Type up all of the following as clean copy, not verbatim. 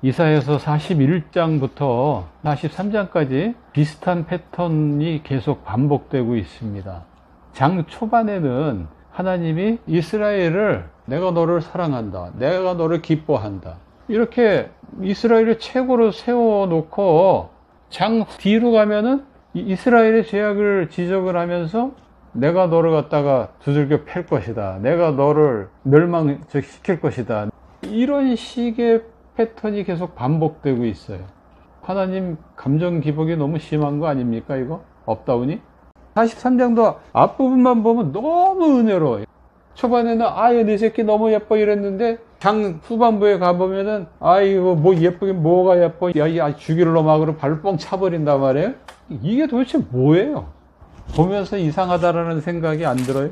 이사야서 41장부터 43장까지 비슷한 패턴이 계속 반복되고 있습니다. 장 초반에는 하나님이 이스라엘을 내가 너를 사랑한다, 내가 너를 기뻐한다, 이렇게 이스라엘을 최고로 세워놓고 장 뒤로 가면은 이스라엘의 죄악을 지적을 하면서 내가 너를 갖다가 두들겨 팰 것이다, 내가 너를 멸망시킬 것이다, 이런 식의 패턴이 계속 반복되고 있어요. 하나님 감정 기복이 너무 심한 거 아닙니까? 이거 업다운이 43장도 앞부분만 보면 너무 은혜로워요. 초반에는 아유 내 새끼 너무 예뻐 이랬는데 장 후반부에 가보면은 아이고 뭐 예쁘긴 뭐가 예뻐, 야 죽일 놈하고 발을 뻥 차버린단 말이에요. 이게 도대체 뭐예요? 보면서 이상하다라는 생각이 안 들어요?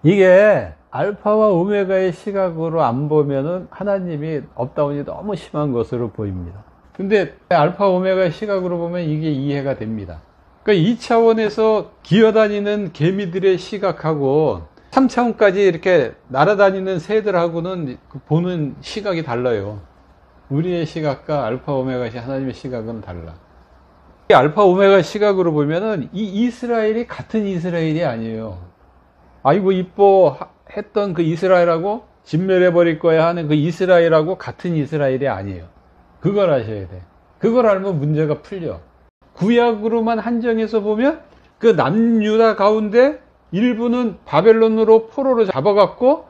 이게 알파와 오메가의 시각으로 안 보면은 하나님이 업다운이 너무 심한 것으로 보입니다. 근데 알파 오메가의 시각으로 보면 이게 이해가 됩니다. 그러니까 2차원에서 기어다니는 개미들의 시각하고 3차원까지 이렇게 날아다니는 새들하고는 보는 시각이 달라요. 우리의 시각과 알파 오메가 하나님의 시각은 달라. 알파 오메가 시각으로 보면은 이 이스라엘이 같은 이스라엘이 아니에요. 아이고 이뻐 했던 그 이스라엘하고 진멸해버릴 거야 하는 그 이스라엘하고 같은 이스라엘이 아니에요. 그걸 아셔야 돼. 그걸 알면 문제가 풀려. 구약으로만 한정해서 보면 그 남유다 가운데 일부는 바벨론으로 포로로 잡아갔고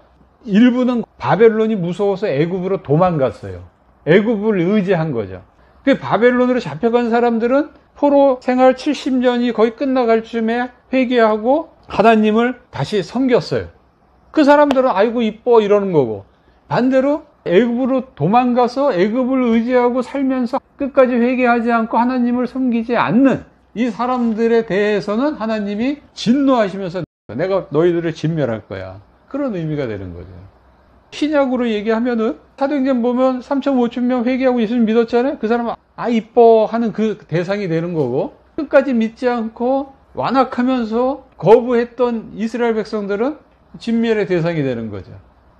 일부는 바벨론이 무서워서 애굽으로 도망갔어요. 애굽을 의지한 거죠. 그 바벨론으로 잡혀간 사람들은 포로 생활 70년이 거의 끝나갈 쯤에 회개하고 하나님을 다시 섬겼어요. 그 사람들은 아이고 이뻐 이러는 거고, 반대로 애굽으로 도망가서 애굽을 의지하고 살면서 끝까지 회개하지 않고 하나님을 섬기지 않는 이 사람들에 대해서는 하나님이 진노하시면서 내가 너희들을 진멸할 거야, 그런 의미가 되는 거죠. 신약으로 얘기하면은 사도행전 보면 3천 5천 명 회개하고 예수님 믿었잖아요. 그 사람은 아 이뻐 하는 그 대상이 되는 거고, 끝까지 믿지 않고 완악하면서 거부했던 이스라엘 백성들은 진멸의 대상이 되는 거죠.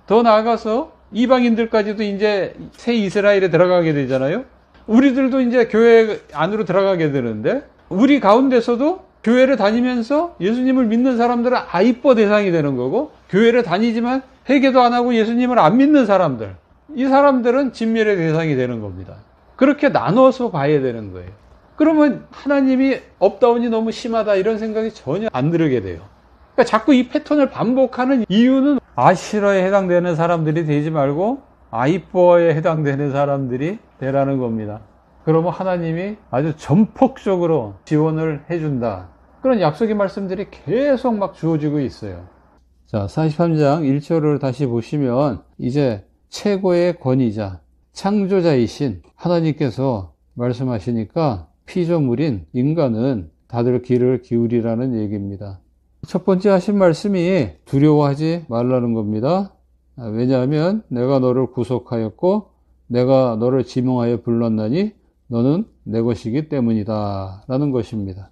더 나아가서 이방인들까지도 이제 새 이스라엘에 들어가게 되잖아요. 우리들도 이제 교회 안으로 들어가게 되는데, 우리 가운데서도 교회를 다니면서 예수님을 믿는 사람들은 아이뻐 대상이 되는 거고, 교회를 다니지만 회개도 안 하고 예수님을 안 믿는 사람들, 이 사람들은 진멸의 대상이 되는 겁니다. 그렇게 나눠서 봐야 되는 거예요. 그러면 하나님이 업다운이 너무 심하다 이런 생각이 전혀 안 들게 돼요. 그러니까 자꾸 이 패턴을 반복하는 이유는 아시라에 해당되는 사람들이 되지 말고 아이뻐에 해당되는 사람들이 되라는 겁니다. 그러면 하나님이 아주 전폭적으로 지원을 해준다, 그런 약속의 말씀들이 계속 막 주어지고 있어요. 자, 43장 1절을 다시 보시면 이제 최고의 권위자, 창조자이신 하나님께서 말씀하시니까 피조물인 인간은 다들 귀를 기울이라는 얘기입니다. 첫 번째 하신 말씀이 두려워하지 말라는 겁니다. 왜냐하면 내가 너를 구속하였고 내가 너를 지명하여 불렀나니 너는 내 것이기 때문이다 라는 것입니다.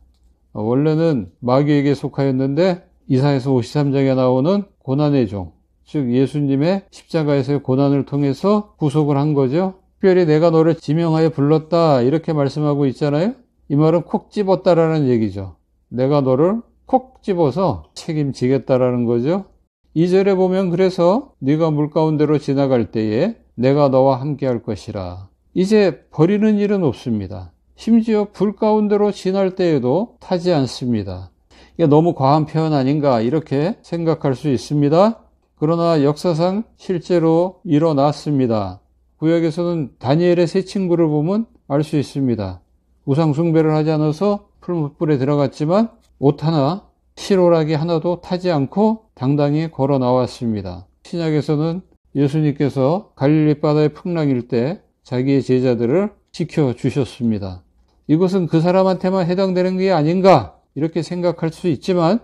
원래는 마귀에게 속하였는데 이사야서 53장에 나오는 고난의 종, 즉 예수님의 십자가에서의 고난을 통해서 구속을 한 거죠. 특별히 내가 너를 지명하여 불렀다 이렇게 말씀하고 있잖아요. 이 말은 콕 집었다라는 얘기죠. 내가 너를 콕 집어서 책임지겠다라는 거죠. 2절에 보면 그래서 네가 물 가운데로 지나갈 때에 내가 너와 함께 할 것이라. 이제 버리는 일은 없습니다. 심지어 불 가운데로 지날 때에도 타지 않습니다. 이게 너무 과한 표현 아닌가 이렇게 생각할 수 있습니다. 그러나 역사상 실제로 일어났습니다. 구약에서는 다니엘의 세 친구를 보면 알 수 있습니다. 우상 숭배를 하지 않아서 풀무불에 들어갔지만 옷 하나, 실오라기 하나도 타지 않고 당당히 걸어 나왔습니다. 신약에서는 예수님께서 갈릴리 바다의 풍랑일 때 자기의 제자들을 지켜주셨습니다. 이것은 그 사람한테만 해당되는 게 아닌가 이렇게 생각할 수 있지만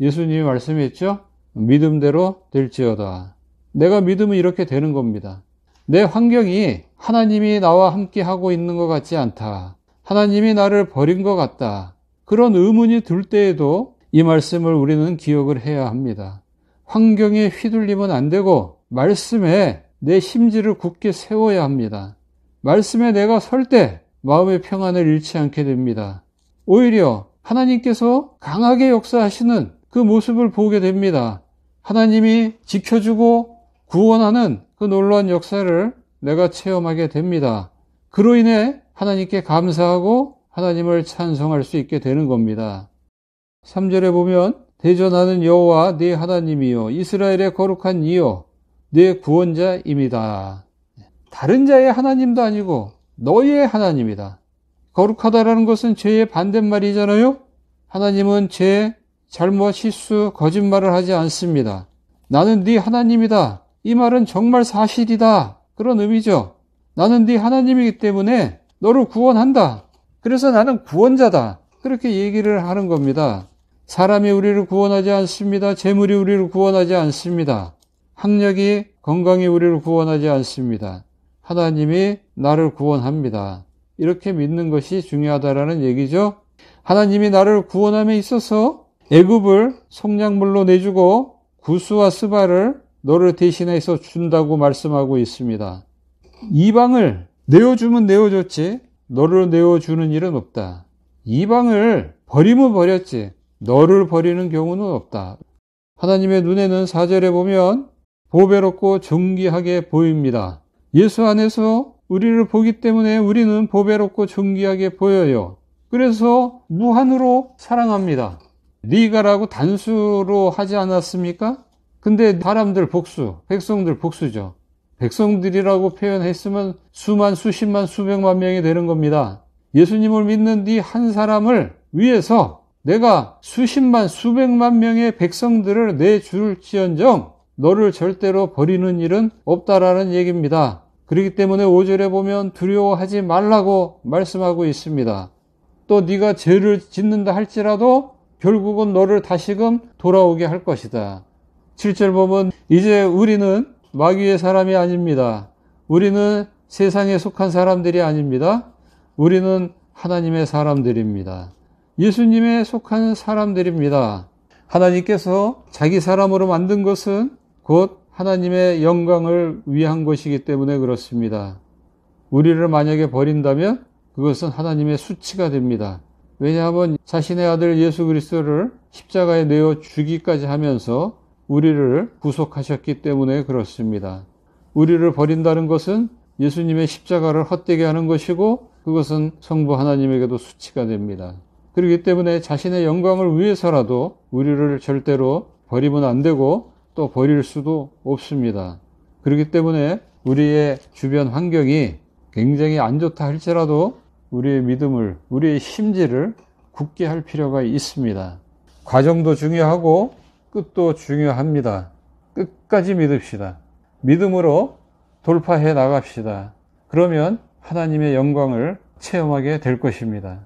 예수님이 말씀했죠. 믿음대로 될지어다. 내가 믿으면 이렇게 되는 겁니다. 내 환경이 하나님이 나와 함께 하고 있는 것 같지 않다, 하나님이 나를 버린 것 같다, 그런 의문이 들 때에도 이 말씀을 우리는 기억을 해야 합니다. 환경에 휘둘리면 안 되고 말씀에 내 심지를 굳게 세워야 합니다. 말씀에 내가 설 때 마음의 평안을 잃지 않게 됩니다. 오히려 하나님께서 강하게 역사하시는 그 모습을 보게 됩니다. 하나님이 지켜주고 구원하는 그 놀라운 역사를 내가 체험하게 됩니다. 그로 인해 하나님께 감사하고 하나님을 찬송할 수 있게 되는 겁니다. 3절에 보면 대전하는 여호와 네 하나님이요 이스라엘의 거룩한 이요 네 구원자입니다. 다른 자의 하나님도 아니고 너희의 하나님이다. 거룩하다라는 것은 죄의 반대말이잖아요. 하나님은 죄, 잘못, 실수, 거짓말을 하지 않습니다. 나는 네 하나님이다. 이 말은 정말 사실이다. 그런 의미죠. 나는 네 하나님이기 때문에 너를 구원한다. 그래서 나는 구원자다. 그렇게 얘기를 하는 겁니다. 사람이 우리를 구원하지 않습니다. 재물이 우리를 구원하지 않습니다. 학력이, 건강이 우리를 구원하지 않습니다. 하나님이 나를 구원합니다. 이렇게 믿는 것이 중요하다라는 얘기죠. 하나님이 나를 구원함에 있어서 애굽을 속량물로 내주고 구스와 스바를 너를 대신해서 준다고 말씀하고 있습니다. 이방을 내어주면 내어줬지 너를 내어주는 일은 없다. 이방을 버리면 버렸지 너를 버리는 경우는 없다. 하나님의 눈에는 4절에 보면 보배롭고 존귀하게 보입니다. 예수 안에서 우리를 보기 때문에 우리는 보배롭고 존귀하게 보여요. 그래서 무한으로 사랑합니다. 네가라고 단수로 하지 않았습니까? 근데 사람들 복수, 백성들 복수죠. 백성들이라고 표현했으면 수만, 수십만, 수백만 명이 되는 겁니다. 예수님을 믿는 네 한 사람을 위해서 내가 수십만, 수백만 명의 백성들을 내줄지언정 너를 절대로 버리는 일은 없다라는 얘기입니다. 그렇기 때문에 5절에 보면 두려워하지 말라고 말씀하고 있습니다. 또 네가 죄를 짓는다 할지라도 결국은 너를 다시금 돌아오게 할 것이다. 7절 보면 이제 우리는 마귀의 사람이 아닙니다. 우리는 세상에 속한 사람들이 아닙니다. 우리는 하나님의 사람들입니다. 예수님에 속한 사람들입니다. 하나님께서 자기 사람으로 만든 것은 곧 하나님의 영광을 위한 것이기 때문에 그렇습니다. 우리를 만약에 버린다면 그것은 하나님의 수치가 됩니다. 왜냐하면 자신의 아들 예수 그리스도를 십자가에 내어 주기까지 하면서 우리를 구속하셨기 때문에 그렇습니다. 우리를 버린다는 것은 예수님의 십자가를 헛되게 하는 것이고 그것은 성부 하나님에게도 수치가 됩니다. 그렇기 때문에 자신의 영광을 위해서라도 우리를 절대로 버리면 안 되고 또 버릴 수도 없습니다. 그렇기 때문에 우리의 주변 환경이 굉장히 안 좋다 할지라도 우리의 믿음을, 우리의 심지를 굳게 할 필요가 있습니다. 과정도 중요하고 끝도 중요합니다. 끝까지 믿읍시다. 믿음으로 돌파해 나갑시다. 그러면 하나님의 영광을 체험하게 될 것입니다.